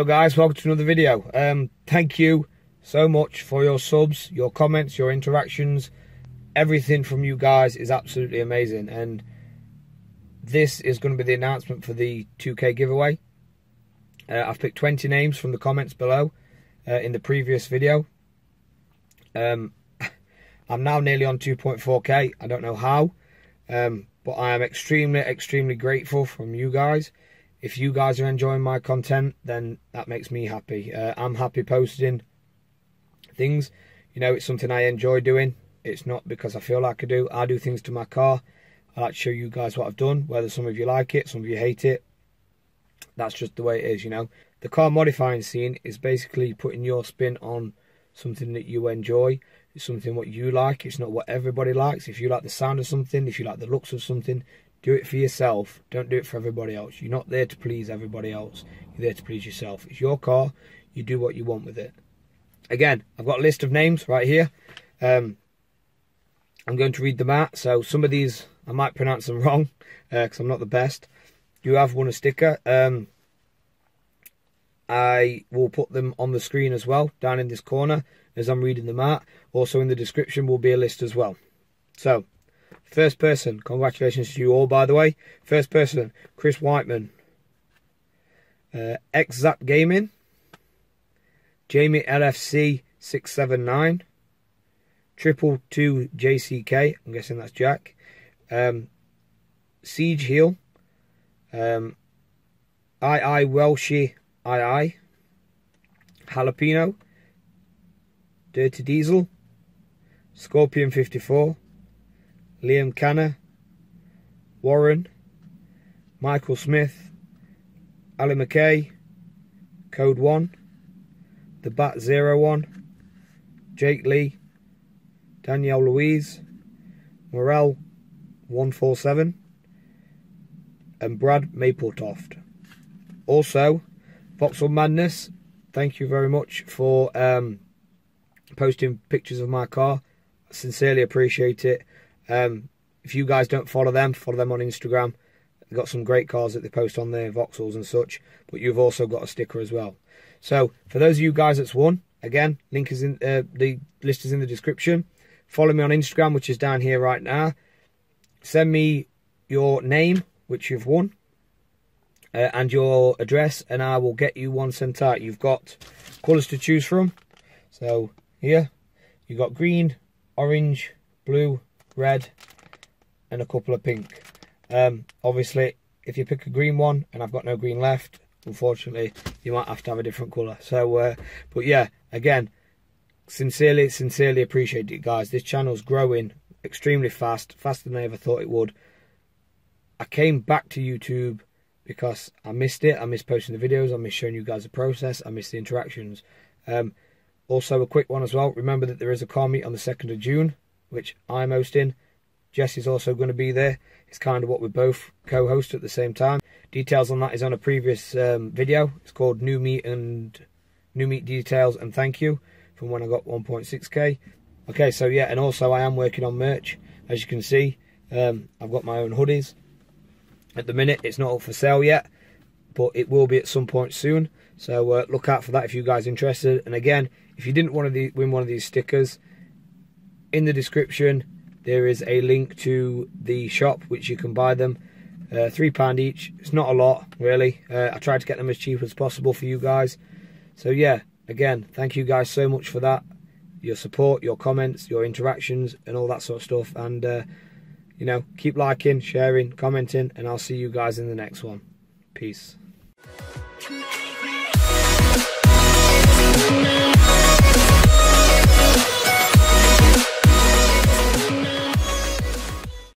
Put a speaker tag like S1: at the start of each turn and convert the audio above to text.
S1: guys, welcome to another video. Thank you so much for your subs, your comments, your interactions. Everything from you guys is absolutely amazing, and this is going to be the announcement for the 2K giveaway. I've picked 20 names from the comments below in the previous video. I'm now nearly on 2.4k. I don't know how, but I am extremely grateful from you guys. If you guys are enjoying my content, then that makes me happy. I'm happy posting things. You know, it's something I enjoy doing. It's not because I feel like I do things to my car. I like to show you guys what I've done, whether some of you like it, some of you hate it. That's just the way it is, you know. The car modifying scene is basically putting your spin on something that you enjoy. It's something what you like. It's not what everybody likes. If you like the sound of something, if you like the looks of something, do it for yourself. Don't do it for everybody else. You're not there to please everybody else. You're there to please yourself. It's your car. You do what you want with it. Again, I've got a list of names right here. I'm going to read them out. So some of these, I might pronounce them wrong because I'm not the best. You have won a sticker. I will put them on the screen as well, down in this corner, as I'm reading them out. Also in the description will be a list as well. So, first person, congratulations to you all, by the way. First person, Chris Whiteman. XZap Gaming. Jamie LFC 679. 222 JCK, I'm guessing that's Jack. Siege Heel. II Welshie II. Jalapeno. Dirty Diesel. Scorpion 54. Liam Canner. Warren. Michael Smith. Ali McKay. Code 1. The Bat 01. Jake Lee. Danielle Louise. Morel 147. And Brad Mapletoft. Also, Vauxhall Madness, thank you very much for posting pictures of my car. I sincerely appreciate it. If you guys don't follow them on Instagram. They've got some great cars that they post on there, Vauxhalls and such. But you've also got a sticker as well. So, for those of you guys that's won, again, link is in the list is in the description. Follow me on Instagram, which is down here right now. Send me your name, which you've won, and your address, and I will get you one sent out. You've got colours to choose from. So here, you've got green, orange, blue, red, and a couple of pink. Obviously, if you pick a green one, and I've got no green left, unfortunately, you might have to have a different colour. So, but yeah, again, sincerely appreciate it, guys. This channel's growing extremely fast, faster than I ever thought it would. I came back to YouTube because I missed it. I missed posting the videos. I missed showing you guys the process. I missed the interactions. Also, a quick one as well. Remember that there is a car meet on the 2nd of June, which I'm hosting. Jess is also going to be there. It's kind of what we both co-host at the same time. Details on that is on a previous video. It's called New Meet Details and Thank You, from when I got 1.6k. Okay, so yeah, and also I am working on merch. As you can see, I've got my own hoodies. At the minute, it's not up for sale yet, but it will be at some point soon. So look out for that if you guys are interested. And again, if you didn't want to win one of these stickers, in the description there is a link to the shop which you can buy them. £3 each. It's not a lot, really. I tried to get them as cheap as possible for you guys. So yeah, again, thank you guys so much for that. Your support, your comments, your interactions, and all that sort of stuff. And you know, keep liking, sharing, commenting, and I'll see you guys in the next one. Peace.